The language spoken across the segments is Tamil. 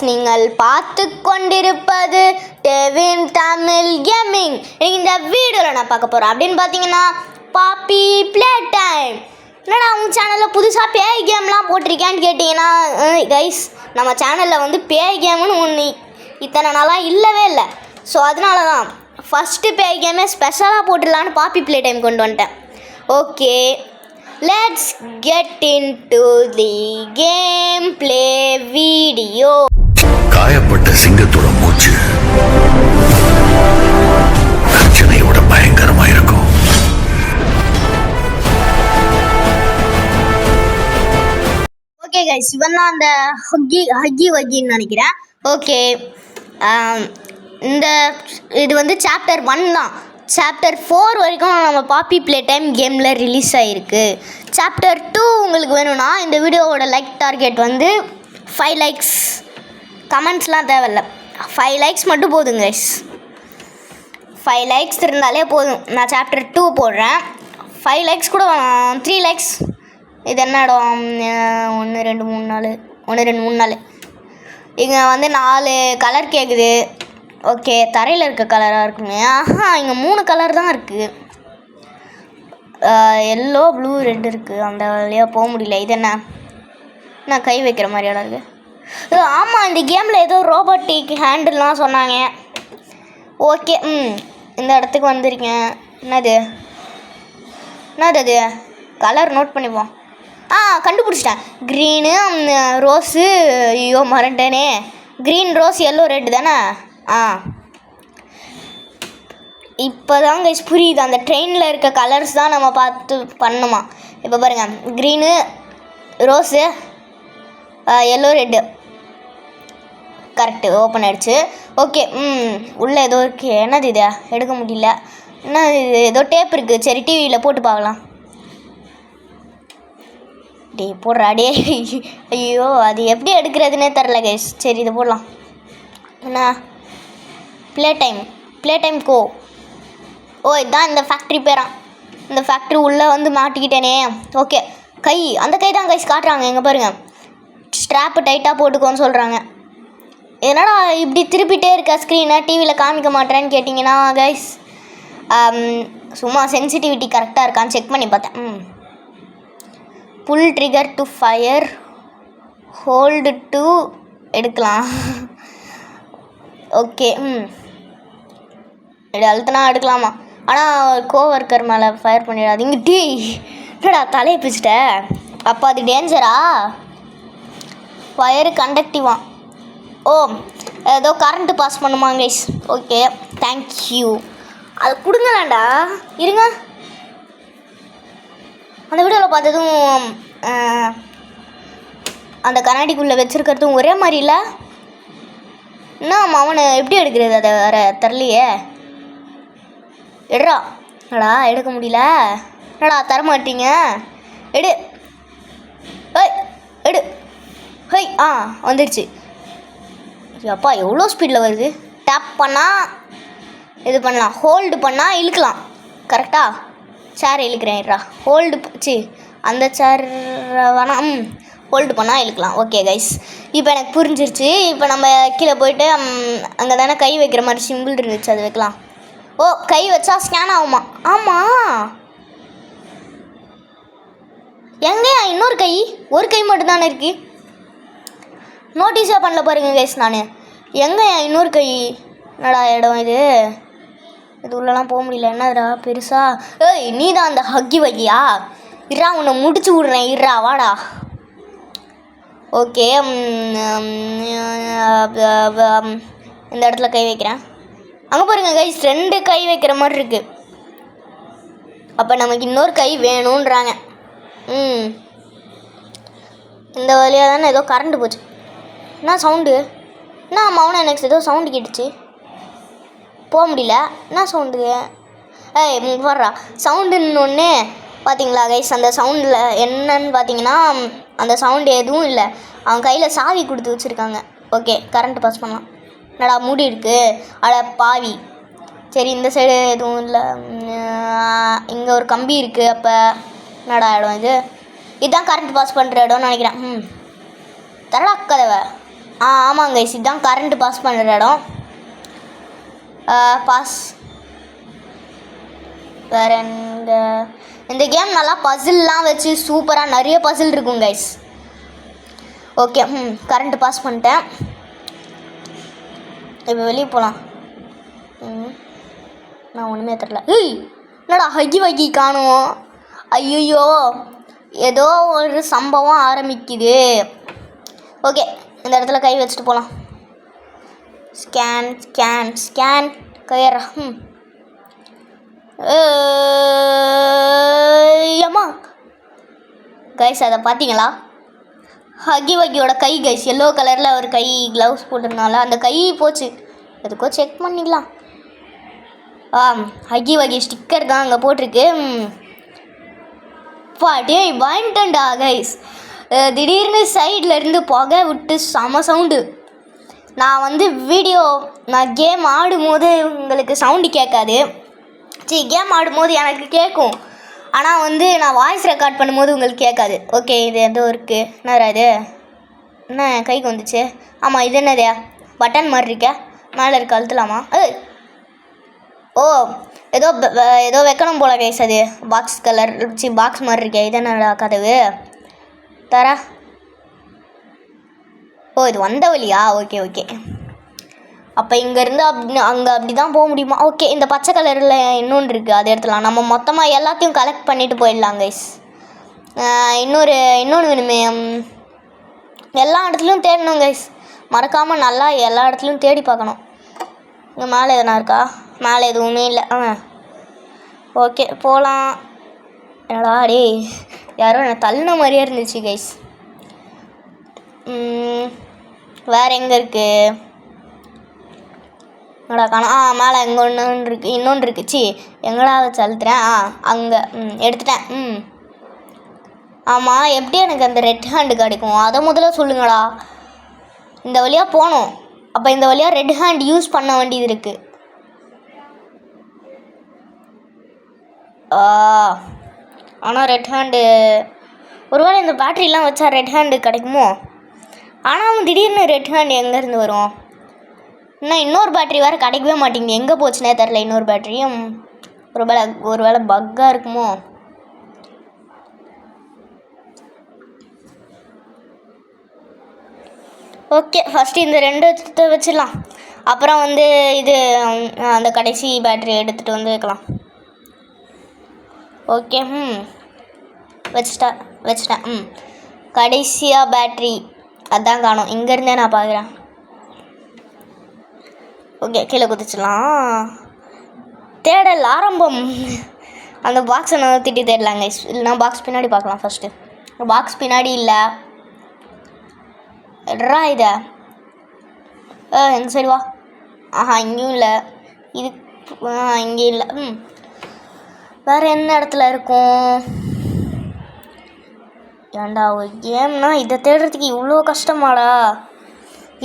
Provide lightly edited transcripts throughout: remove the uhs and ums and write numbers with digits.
நீங்கள் பார்த்து கொண்டிருப்பது டெவின் தமிழ் கேமிங். இந்த வீடியோவில் நான் பார்க்க போகிறேன் அப்படின்னு பார்த்தீங்கன்னா பாப்பி ப்ளே டைம். என்னடா உங்கள் சேனலில் புதுசாக பேய் கேம்லாம் போட்டிருக்கேன்னு கேட்டிங்கன்னா கைஸ், நம்ம சேனலில் வந்து பேய் கேம்னு ஒன்று இத்தனை நாளாக இல்லவே இல்லை. ஸோ அதனால தான் ஃபஸ்ட்டு பேய் கேமே ஸ்பெஷலாக போட்டுடலான்னு பாப்பி ப்ளே டைம் கொண்டு வந்துட்டேன். Okay, let's get into the gameplay video. காயப்பட்ட சிங்கத்தோட மூச்சு பிரச்சனையோட பயங்கரமா இருக்கும். ஓகே கைஸ், இவன் தான் அந்த ஹக்கி வக்கின்னு நினைக்கிறேன். ஓகே, இது வந்து சாப்டர் 1 தான். சாப்டர் 4 வரைக்கும் நம்ம பாப்பி ப்ளே டைம் கேமில் ரிலீஸ் ஆகிருக்கு. சாப்டர் 2 உங்களுக்கு வேணும்னா இந்த வீடியோவோட லைக் டார்கெட் வந்து 5 லைக்ஸ். கமெண்ட்ஸ்லாம் தேவையில்ல, 5 லைக்ஸ் மட்டும் போதுங்க கைஸ். 5 லைக்ஸ் இருந்தாலே போதும். நான் சாப்டர் 2 போடுறேன். 5 லைக்ஸ் கூட 3 லைக்ஸ். இது என்ன இடம்? 1 2 3 4 இங்கே வந்து 4 கலர் கேட்குது. ஓகே, தரையில் இருக்க கலராக இருக்குங்க. இங்கே 3 கலர் தான் இருக்குது. எல்லோ ப்ளூ ரெட் இருக்குது. அந்த வழியாக போக முடியல. இது என்ன கை வைக்கிற மாதிரி இடம் இருக்குது? ஆமாம், இந்த கேமில் ஏதோ ரோபோட்டிக் ஹேண்டில்லாம் சொன்னாங்க. ஓகே, இந்த இடத்துக்கு வந்திருக்கேன். என்னது அது? கலர் நோட் பண்ணிப்போம். கண்டுபிடிச்சிட்டேன். Green rose. ஐயோ மறந்துட்டேனே. க்ரீன் ரோஸ் எல்லோ ரெட்டு தானே? இப்போ தான் கைஸ் புரியுது. அந்த ட்ரெயினில் இருக்க கலர்ஸ் தான் நம்ம பார்த்து பண்ணணுமா. இப்போ பாருங்கள், green rose yellow red. Correct, open ஆகிடுச்சு. ஓகே, உள்ளே ஏதோ இருக்குது. என்னது இது? எடுக்க முடியல. என்ன இது? ஏதோ டேப் இருக்குது. சரி, டிவியில் போட்டு பார்க்கலாம். டே போடுறா டே. ஐயோ, அது எப்படி எடுக்கிறதுனே தெரில கைஸ். சரி, இது போடலாம். என்ன? Play time go. இதுதான் இந்த ஃபேக்ட்ரி பேரா. இந்த ஃபேக்ட்ரி உள்ளே வந்து மாட்டிக்கிட்டேனே. ஓகே, அந்த கை தான் கைஸ் காட்டுறாங்க. எங்கே பாருங்கள், ஸ்ட்ராப்பு டைட்டாக போட்டுக்கோன்னு சொல்கிறாங்க. என்னடா இப்படி திருப்பிட்டே இருக்க ஸ்க்ரீனை, டிவியில் காமிக்க மாட்டேறேன்னு கேட்டிங்கன்னா கைஸ், சும்மா சென்சிட்டிவிட்டி கரெக்டாக இருக்கான்னு செக் பண்ணி பார்த்தேன். Pull trigger to fire, hold to எடுக்கலாம். ஓகே, இப்படி அழுத்தினா எடுக்கலாமா? ஆனால் கோவர்க்கர் மேலே ஃபயர் பண்ணிடாதீங்க. டீ என்னடா தலையை பிடிச்சிட்ட? அப்போ அது டேஞ்சரா? ஃபயரு கண்டக்டிவா? ஏதோ கரண்ட்டு பாஸ் பண்ணுமா கைஸ்? Okay, thank you. அது கொடுங்களாண்டா. இருங்க, அந்த வீடியோவில் பார்த்ததும் அந்த கண்ணாடிக்குள்ளே வச்சுருக்கிறதும் ஒரே மாதிரி இல்லை. என்ன அவனை எப்படி எடுக்கிறது? அதை வேறு தரலையே. எடுறா. என்னடா எடுக்க முடியல? என்னடா தரமாட்டீங்க? எடு. எடு. வந்துடுச்சு. அப்பா எவ்வளோ ஸ்பீடில் வருது. டேப் பண்ணால் இது பண்ணலாம், ஹோல்டு பண்ணால் இழுக்கலாம். கரெக்டாக சேரை இழுக்கிறேன். இருடா, ஹோல்டு அந்த சேர் வேணாம், ஹோல்டு பண்ணால் இழுக்கலாம். ஓகே கைஸ், இப்போ எனக்கு புரிஞ்சிருச்சு. இப்போ நம்ம கீழே போயிட்டு அங்கே தானே கை வைக்கிற மாதிரி சிம்பிள் இருந்துச்சு, அது வைக்கலாம். கை வச்சா ஸ்கேன் ஆகுமா? ஆமாம். எங்கேயா இன்னொரு கை? ஒரு கை மட்டும்தானே இருக்குது. நோட்டீஸே பண்ணல பாருங்க கைஸ் நான். எங்கேயா இன்னொரு கை? என்னடா இடம் இது? இது உள்ளலாம் போக முடியல. என்னடா பெருசா? நீ தான் அந்த ஹக்கி வக்கியா? இருறா, உன்னை முடிச்சு விட்றேன். இருறா, வாடா. ஓகே, இந்த இடத்துல கை வைக்கிறேன். அங்கே பாருங்க கைஸ், 2 கை வைக்கிற மாதிரி இருக்குது. அப்போ நமக்கு இன்னொரு கை வேணுன்றாங்க. இந்த வழியாக தானே ஏதோ கரண்ட்டு போச்சு. என்ன சவுண்டு? என்ன மௌனம்? எனக்கு ஏதோ சவுண்டு கேட்டுச்சு. போக முடியல. என்ன சவுண்டு? வர்றா சவுண்டுன்னு ஒன்று பார்த்தீங்களா கைஸ்? அந்த சவுண்டில் என்னன்னு பார்த்தீங்கன்னா, அந்த சவுண்டு எதுவும் இல்லை. அவன் கையில் சாவி கொடுத்து வச்சுருக்காங்க. ஓகே, கரண்ட்டு பாஸ் பண்ணலாம். என்னடா மூடி இருக்குது? அட பாவி. சரி, இந்த சைடு எதுவும் இல்லை. இங்கே ஒரு கம்பி இருக்குது. அப்போ என்னடா இடம் இது? இதுதான் கரண்ட் பாஸ் பண்ணுற இடம்னு நினைக்கிறேன். தரடா கதவை. ஆமாங்க கைஸ், இதுதான் கரண்ட் பாஸ் பண்ணுற இடம். பாஸ். வேறு இந்த கேம் நல்லா பசில்லாம் வச்சு சூப்பராக நிறைய பசில் இருக்கும் கைஸ். ஓகே, கரண்ட் பாஸ் பண்ணிட்டேன். இப்போ வெளியே போகலாம். நான் ஒன்றுமே தெரில. என்னடா ஹக்கி வக்கி காணும். ஐயோ, ஏதோ ஒரு சம்பவம் ஆரம்பிக்குது. ஓகே, இந்த இடத்துல கை வச்சுட்டு போகலாம். ஸ்கேன் ஸ்கேன் ஸ்கேன் கையறா. ஏம்மா கைஸ், அதை பார்த்தீங்களா? ஹக்கி வக்கியோட கை கைஸ், எல்லோ கலரில் ஒரு கை க்ளவுஸ் போட்டிருந்தால அந்த கை போச்சு. எதுக்கோ செக் பண்ணிக்கலாம். ஹக்கி வக்கி ஸ்டிக்கர் தான் அங்கே போட்டிருக்கு. பாட்டே வாங்கிட்டேன்டா கைஸ். திடீர்னு சைட்லேருந்து புகை விட்டு செம சவுண்டு. நான் கேம் ஆடும்போது உங்களுக்கு சவுண்டு கேட்காது. கேம் ஆடும்போது எனக்கு கேட்கும், ஆனால் நான் வாய்ஸ் ரெக்கார்ட் பண்ணும்போது உங்களுக்கு கேட்காது. ஓகே, இது எதோ இருக்குது. என்னடா இது? என்ன கைக்கு வந்துச்சு? ஆமாம், இது என்னதே பட்டன் மாதிரி இருக்க? மேலே இருக்க அழுத்தலாமா? ஓ, ஏதோ வைக்கணும் போல கைஸ். அது பாக்ஸ் கலர் பாக்ஸ் மாதிரி இருக்கே. இது என்னடா கதவு தர? ஓ, இது வந்த வழியா? Okay okay. அப்போ இங்கேருந்து அங்கே தான் போக முடியுமா? ஓகே, இந்த பச்சை கலரில் இன்னொன்று இருக்குது, அதை எடுத்துலாம். நம்ம மொத்தமாக எல்லாத்தையும் கலெக்ட் பண்ணிவிட்டு போயிடலாம் கைஸ். இன்னொன்று வேணுமே. எல்லா இடத்துலையும் தேடணும் கைஸ், மறக்காமல் நல்லா எல்லா இடத்துலையும் தேடி பார்க்கணும். இங்கே மேலே எதனா இருக்கா? மேலே எதுவுமே இல்லை. ஓகே, போகலாம். என்னடா டேய், யாரோ என்னை தள்ளின மாதிரியே இருந்துச்சு கைஸ். வேறு எங்கே இருக்குது? எங்கடா காணோம்? மேலே எங்கே இன்னொன்று இருக்குது. சி, எங்கடா வச்சு அழுத்துறேன்? அங்கே எடுத்துட்டேன். ஆமாம், எப்படி எனக்கு அந்த ரெட் ஹேண்டு கிடைக்கும் அதை முதல்ல சொல்லுங்கடா. இந்த வழியாக போகணும். அப்போ இந்த வழியாக ரெட் ஹேண்ட் யூஸ் பண்ண வேண்டியது இருக்குது. ஆனால் ரெட் ஹேண்டு ஒருவேளை இந்த பேட்ரிலாம் வச்சா ரெட் ஹேண்டு கிடைக்குமோ? ஆனால் திடீர்னு ரெட் ஹேண்டு எங்கேருந்து வரும்? இன்னும் இன்னொரு பேட்ரி வேறு கிடைக்கவே மாட்டேங்குது. எங்கே போச்சுனே தெரில. இன்னொரு பேட்ரியும் ஒரு வேளை பக்காக இருக்குமோ? ஓகே, ஃபஸ்ட்டு இந்த 2 எடுத்து வச்சிடலாம். அப்புறம் இது அந்த கடைசி பேட்ரி எடுத்துகிட்டு வைக்கலாம். ஓகே, வச்சிட்டேன். கடைசியாக பேட்ரி அதான் காணும். இங்கேருந்தே நான் பார்க்குறேன். ஓகே, கீழே குதிச்சிடலாம். தேடல் ஆரம்பம். அந்த பாக்ஸை நகர்த்திட்டு தேடலாங்க. இல்லைனா பாக்ஸ் பின்னாடி பார்க்கலாம். ஃபஸ்ட்டு பாக்ஸ் பின்னாடி இல்லை. எட்ரா இதை எந்த சைடு வா. இங்கேயும் இல்லை. இது இங்கேயும் இல்லை. வேறு என்ன இடத்துல இருக்கும்? ஏன்டா ஒரு கேம்னா இதை தேடுறதுக்கு இவ்வளோ கஷ்டமாடா?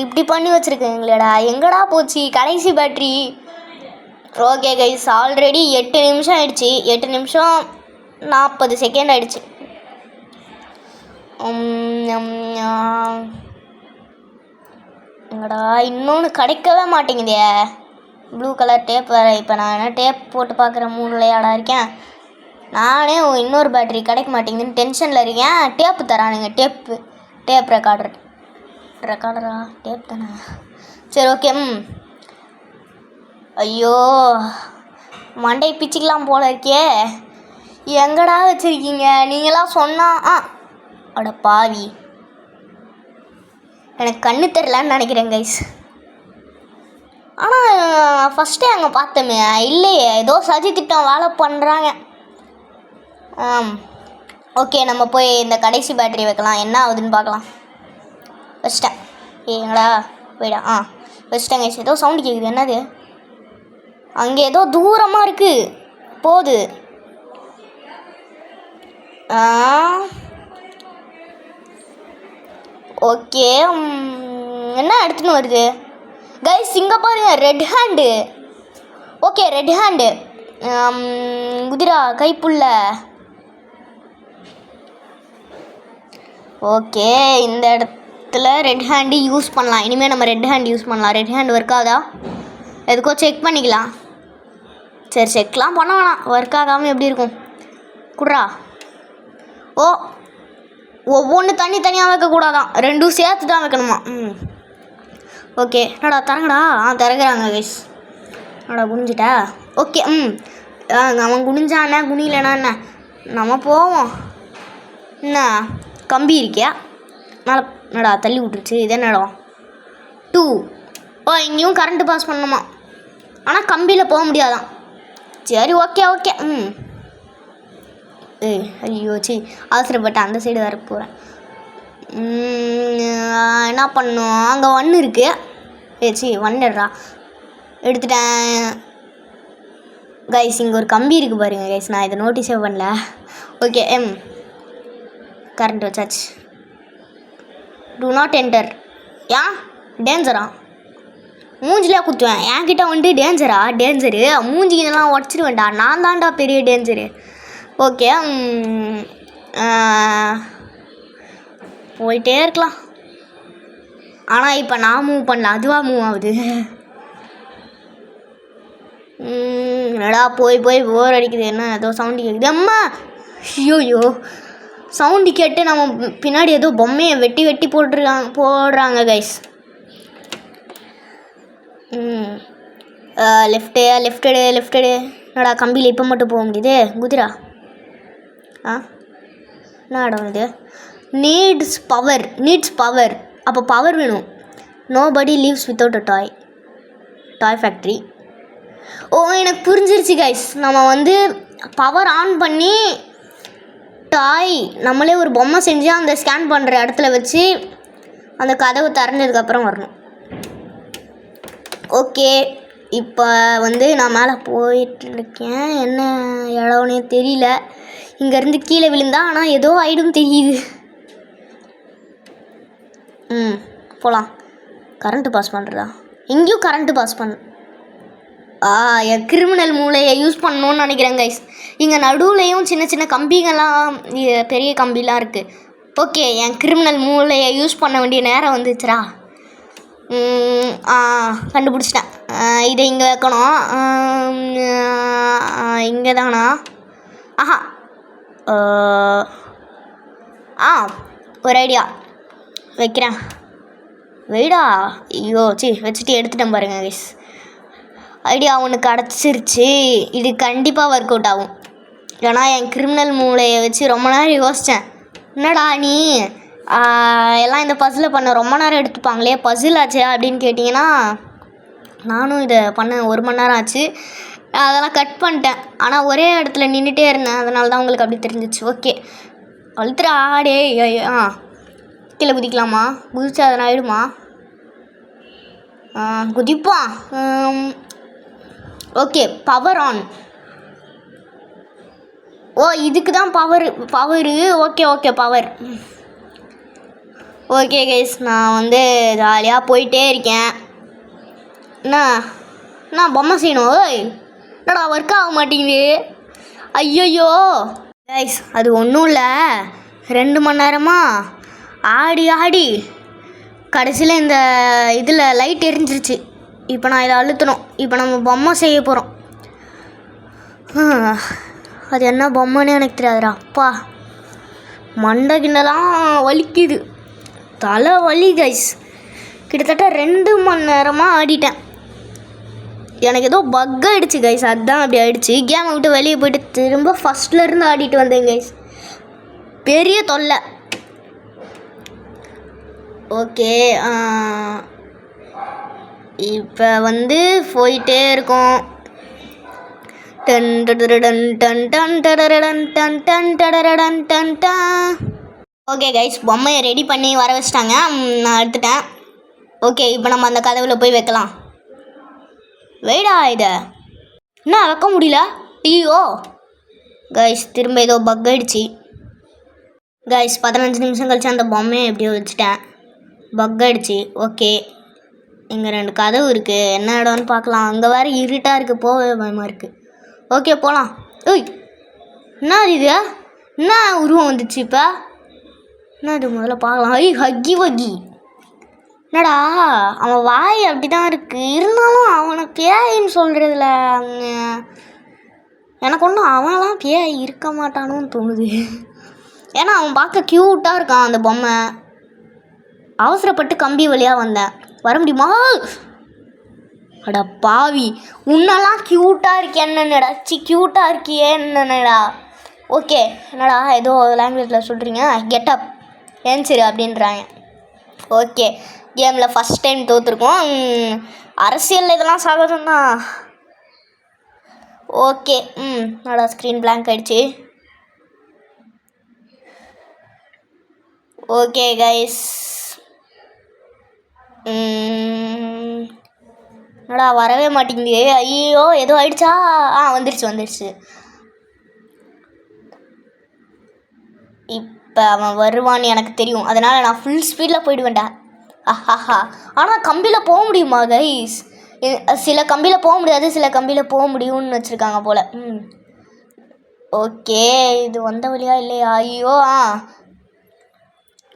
இப்படி பண்ணி வச்சுருக்கீங்களேடா. எங்கடா போச்சு கடைசி பேட்ரி? ஓகே கைஸ், ஆல்ரெடி 8 நிமிஷம் ஆயிடுச்சு. 8 நிமிஷம் 40 செகண்ட் ஆயிடுச்சு. எங்கடா இன்னொன்று கிடைக்கவே மாட்டேங்குதே. ப்ளூ கலர் டேப் வேறு. இப்போ நான் என்ன டேப் போட்டு பார்க்குறேன். 3 விளையாடா இருக்கேன் நானே. இன்னொரு பேட்ரி கிடைக்க மாட்டேங்குதுன்னு டென்ஷனில் இருக்கேன். டேப்பு தரானுங்க. டேப் ரெக்கார்டரா? டேப் தானே? சரி, ஓகே. ஐயோ, மண்டை பிச்சுக்கலாம் போல இருக்கே. எங்கடா வச்சுருக்கீங்க நீங்களாம் சொன்னா? அட பாவி, எனக்கு கண்ணு தெரிலன்னு நினைக்கிறேன் கைஸ். ஆனால் ஃபஸ்ட்டே அங்கே பார்த்தோமே, இல்லையே, ஏதோ சதி திட்டம் வேலை பண்ணுறாங்க. ஓகே, நம்ம போய் இந்த கடைசி பேட்டரி வைக்கலாம். என்ன ஆகுதுன்னு பார்க்கலாம். வச்சிட்டேன். ஏங்களா போயிடா. வச்சிட்டேன் கைஸ். ஏதோ சவுண்டு கேட்குது. என்னது? அங்கே ஏதோ தூரமாக இருக்குது போகுது. ஓகே, என்ன எடுத்துன்னு வருது கைஸ்? இங்கே பாருங்க, red hand. Okay, red hand குதிரா கைப்புள்ள. ஓகே, இந்த இடத்துல ரெட் ஹேண்டு யூஸ் பண்ணலாம். இனிமேல் நம்ம ரெட் ஹேண்ட் யூஸ் பண்ணலாம். ரெட் ஹேண்ட் ஒர்க் ஆகுதா எதுக்கோ செக் பண்ணிக்கலாம். சரி செக்லாம் பண்ண வேணாம், ஒர்க் ஆகாமல் எப்படி இருக்கும். குட்ரா. ஓ ஒவ்வொன்று தனியாக வைக்கக்கூடாதான், ரெண்டும் சேர்த்து தான் வைக்கணுமா. ஓகே என்னடா தரங்கடா. திறக்கிறாங்க கைஸ். என்னடா குனிஞ்சிட்டா. ஓகே அவன் குனிஞ்சானே குனிலனா என்ன நம்ம போவோம். என்ன கம்பி இருக்கியா மேலே என்னடா தள்ளி விட்டுருச்சு. இது என்னடா 2. ஓ இங்கேயும் கரண்ட்டு பாஸ் பண்ணணுமா, ஆனால் கம்பியில் போக முடியாதான். சரி ஓகே ஐயோ சி அவசரப்பட்டு அந்த சைடு வர போகிறேன். என்ன பண்ணும், அங்கே 1 இருக்குது. சி 1 எடுத்துட்டேன். கைஸ் இங்கே ஒரு கம்பி இருக்குது பாருங்கள் கைஸ், நான் இதை நோட்டீஸே பண்ணல. ஓகே கரண்ட் வச்சாச்சு. Do not enter. ஏன் டேஞ்சரா மூஞ்சிலே குத்துவேன். என்கிட்ட வந்துட்டு டேஞ்சரு மூஞ்சி இதெல்லாம் உடச்சிடுவேன்டா. நான் தான்டா பெரிய டேஞ்சரு. ஓகே போயிட்டே இருக்கலாம். ஆனால் இப்போ நான் மூவ் பண்ணல, அதுவாக மூவ் ஆகுது. என்னடா போய் போர் அடிக்குது. என்ன ஏதோ சவுண்டு கேட்குது. அம்மா ஐயோ சவுண்டு கேட்டு நம்ம பின்னாடி ஏதோ பொம்மையை வெட்டி போடுறாங்க கைஸ். லெஃப்டடு என்னடா கம்பியில் இப்போ மட்டும் போக முடியுது. குதிரா என்னடா இது. Needs power. அப்போ பவர் வேணும். Nobody leaves without a toy factory. ஓ எனக்கு புரிஞ்சிருச்சு கைஸ். நம்ம வந்து பவர் ஆன் பண்ணி டாய் நம்மளே ஒரு பொம்மை செஞ்சு அந்த ஸ்கேன் பண்ணுற இடத்துல வச்சு அந்த கதவு திறந்ததுக்கப்புறம் வரணும். ஓகே இப்போ வந்து நான் மேலே போயிட்டுருக்கேன். என்ன இடம்னே தெரியல. இங்கேருந்து கீழே விழுந்தா ஆனால் ஏதோ ஆயிடும் தெரியுது. போகலாம். கரண்ட்டு பாஸ் பண்ணுறதா எங்கேயும் கரண்ட்டு பாஸ் என் கிரிமினல் மூளையை யூஸ் பண்ணணுன்னு நினைக்கிறேன் கைஸ். இங்கே நடுவுலையும் சின்ன சின்ன கம்பிங்கெல்லாம் பெரிய கம்பிலாம் இருக்குது. ஓகே என் கிரிமினல் மூளையை யூஸ் பண்ண வேண்டிய நேரம் வந்துச்சுரா. கண்டுபிடிச்சிட்டேன். இதை இங்கே வைக்கணும். இங்கே தானா? ஒரு ஐடியா வைக்கிறேன். வெயிடா ஐயோ வச்சுட்டு எடுத்துட்டேன் பாருங்க கைஸ். ஐடியா ஒன்று கிடச்சிருச்சு. இது கண்டிப்பாக ஒர்க் அவுட் ஆகும். ஏன்னா என் கிரிமினல் மூளையை வச்சு ரொம்ப நேரம் யோசித்தேன். என்னடா நீ எல்லாம் இந்த பசிலை பண்ண ரொம்ப நேரம் எடுத்துப்பாங்களே, பசில் ஆச்சு அப்படின்னு கேட்டிங்கன்னா, நானும் இதை பண்ண 1 மணி நேரம் ஆச்சு. அதெல்லாம் கட் பண்ணிட்டேன். ஆனால் ஒரே இடத்துல நின்றுட்டே இருந்தேன், அதனால தான் உங்களுக்கு அப்படி தெரிஞ்சிச்சு. ஓகே அழுத்துறா ஆடே. கீழே குதிக்கலாமா? குதிச்சா அதனால் ஆகிடுமா? குதிப்பான். Okay power on. ஓ இதுக்கு தான் power. Okay power. Okay guys நான் வந்து ஜாலியாக போயிட்டே இருக்கேன். என்ன பொம்மை செய்யணும். என்னடா ஒர்க் ஆக மாட்டேங்குது. ஐயோ கைஸ் அது ஒன்றும் இல்லை. 2 மணி நேரமாக ஆடி கடைசியில் இந்த இதில் லைட் எரிஞ்சிருச்சு. இப்போ நான் இதை அழுத்தணும். இப்போ நம்ம பொம்மை செய்ய போகிறோம். அது என்ன பொம்மைன்னு எனக்கு தெரியாதுடா. அப்பா மண்டை கிண்டலாம் வலிக்குது, தலை வலி கைஸ். கிட்டத்தட்ட 2 மணி நேரமாக ஆடிட்டேன். எனக்கு ஏதோ பக் ஆகிடுச்சு கைஸ், அதுதான் அப்படி ஆகிடுச்சு. கேமை விட்டு வெளியே போயிட்டு திரும்ப ஃபஸ்ட்லேருந்து ஆடிட்டு வந்தேன் கைஸ். பெரிய தொல்லை. ஓகே இப்போ வந்து போயிட்டே இருக்கோம். ஓகே கைஸ் பொம்மையை ரெடி பண்ணி வர வச்சிட்டாங்க. நான் எடுத்துட்டேன். ஓகே இப்போ நம்ம அந்த கதவுல போய் வைக்கலாம். வெயிடா இதை என்ன வைக்க முடியல. ஐயோ கைஸ் திரும்ப ஏதோ பக் ஆகிடுச்சு கைஸ். 15 நிமிஷம் கழிச்சு அந்த பொம்மையை எப்படியோ வச்சுட்டேன். பக் ஆகிடுச்சு. ஓகே இங்கே 2 கதவு இருக்குது. என்ன இடம்னு பார்க்கலாம். அங்கே வேறு இருட்டாக இருக்குது, போகவே பயமாக இருக்குது. ஓகே போகலாம். என்ன இது, என்ன உருவம் வந்துச்சு இப்போ? என்ன இது முதல்ல பார்க்கலாம். ஹக்கி என்னடா அவன் வாய் அப்படி தான் இருக்குது, இருந்தாலும் அவனை பேயின்னு சொல்கிறதுல எனக்கு ஒன்றும் அவன்லாம் பேய் இருக்க மாட்டானுன்னு தோணுது. ஏன்னா அவன் பார்க்க க்யூட்டாக இருக்கான் அந்த பொம்மை. அவசரப்பட்டு கம்பி வழியாக வந்தேன், வர முடியுமா? அடா பாவி, உன்னெல்லாம் க்யூட்டாக இருக்கே என்னடா, க்யூட்டாக இருக்கியே என்னடா. ஓகே, என்னடா ஏதோ லாங்குவேஜில் சொல்கிறீங்க, கெட்டப் ஏன்சரு அப்படின்றாங்க. ஓகே, கேமில் ஃபஸ்ட் டைம் தோற்றுருக்கோம். அரசியலில் இதெல்லாம் சாதகம் தான். ஓகே, என்னடா ஸ்க்ரீன் பிளாங்க் ஆகிடுச்சு. ஓகே கைஸ், என்னடா வரவே மாட்டேங்குது. ஐயோ ஏதோ ஆயிடுச்சா? வந்துடுச்சு. இப்போ அவன் வருவான்னு எனக்கு தெரியும், அதனால் நான் ஃபுல் ஸ்பீடில் போயிடுவேன்டா. ஆனால் கம்பியில் போக முடியுமா கைஸ்? சில கம்பியில் போக முடியாது, சில கம்பியில் போக முடியும்னு வச்சுருக்காங்க போல். ஓகே, இது வந்த வழியா இல்லையா? ஐயோ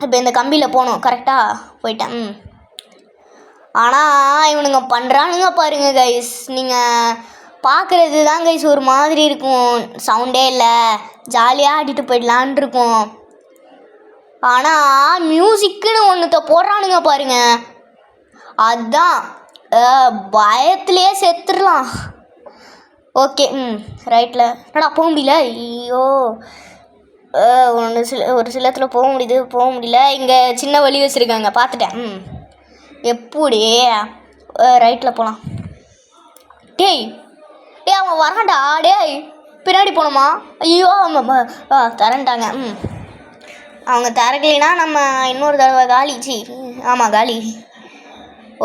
இப்போ இந்த கம்பியில் போகணும், கரெக்டாக போயிட்டேன். ஆனால் இவனுங்க பண்ணுறானுங்க பாருங்க கைஸ், நீங்கள் பார்க்குறது தான் கைஸ் ஒரு மாதிரி இருக்கும், சவுண்டே இல்லை, ஜாலியாக ஆடிட்டு போயிடலான் இருக்கும். ஆனால் மியூசிக்குன்னு ஒன்றுத்த போடுறானுங்க பாருங்க, அதுதான் பயத்துலேயே செத்துடலாம். ஓகே, ரைட்டில் என்னடா போக முடியல. ஐயோ ஒரு சிலத்தில் போக முடியல. இங்கே சின்ன வழி வச்சுருக்காங்க, பார்த்துட்டேன். எப்படி ரைட்டில் போகலாம்? டேய் அவன் வரான்டா. டேய் பின்னாடி போகணுமா? ஐயோ தரண்டாங்க. அவங்க திறக்கலைன்னா நம்ம இன்னொரு தடவை காலிச்சு. ஆமாம் காலி.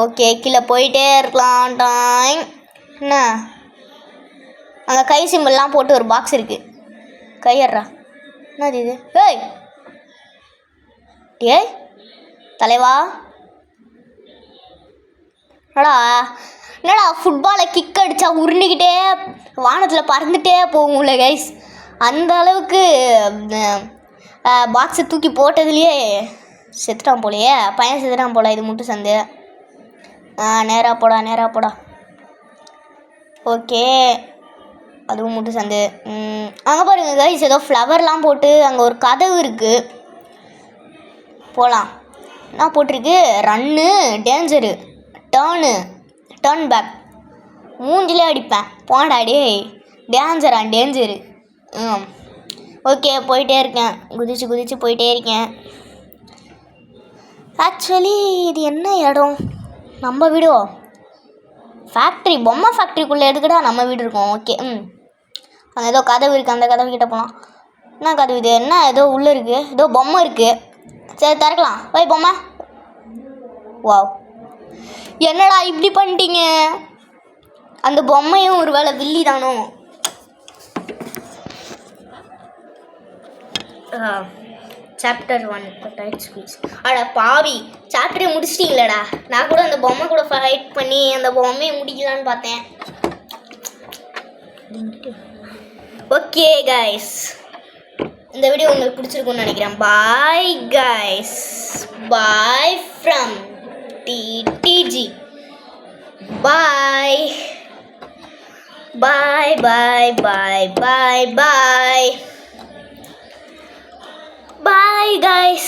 ஓகே, கீழே போயிட்டே இருக்கலாம். டைம் என்ன அங்கே கை சிம்பிள்லாம் போட்டு ஒரு பாக்ஸ் இருக்குது, கையறா. என்னது இது? ஏய் தலைவா, என்னடா ஃபுட்பாலை கிக் அடித்தா உருண்டிக்கிட்டே வானத்தில் பறந்துகிட்டே போகும்ல கைஸ், அந்த அளவுக்கு பாக்ஸை தூக்கி போட்டதுலேயே செத்துட்டான் போலையே, பையன் செத்துட்டான் போல. இது முட்டு சந்து. நேராக போடா. ஓகே, அதுவும் முட்டு சந்து. அங்கே பாருங்க கைஸ், ஏதோ ஃப்ளவர்லாம் போட்டு அங்கே ஒரு கதவு இருக்குது, போகலாம். என்ன போட்டிருக்கு? Run, danger, turn back. மூஞ்சிலே அடிப்பேன் போடா டேய், டேஞ்சரு. ஓகே, போயிட்டே இருக்கேன், குதிச்சு போயிட்டே இருக்கேன். ஆக்சுவலி இது என்ன இடம்? நம்ம வீடோ? ஃபேக்ட்ரி, பொம்மை ஃபேக்ட்ரிக்குள்ளே எதுக்குடா நம்ம வீடு இருக்கும்? ஓகே, அங்கே ஏதோ கதவு இருக்குது, அந்த கதவு கிட்டே போகலாம். என்ன கதவு இது? என்ன ஏதோ உள்ளே இருக்குது, ஏதோ பொம்மை இருக்குது. சரி திறக்கலாம். பொம்மை. வாவ், என்னடா இப்படி பண்ணிட்டீங்க? அந்த பொம்மையும் ஒரு வேளை வில்லி தானோ? Chapter 1 tight speech. அட பாவி, சாப்டரை முடிச்சிட்டிங்களடா. நான் கூட அந்த பொம்மை கூட ஃபைட் பண்ணி அந்த பொம்மையை முடிக்கலான்னு பார்த்தேன். ஓகே கைஸ், இந்த வீடியோ உங்களுக்கு பிடிச்சிருக்குன்னு நினைக்கிறேன். Bye guys, bye from TTG. Bye. Bye guys.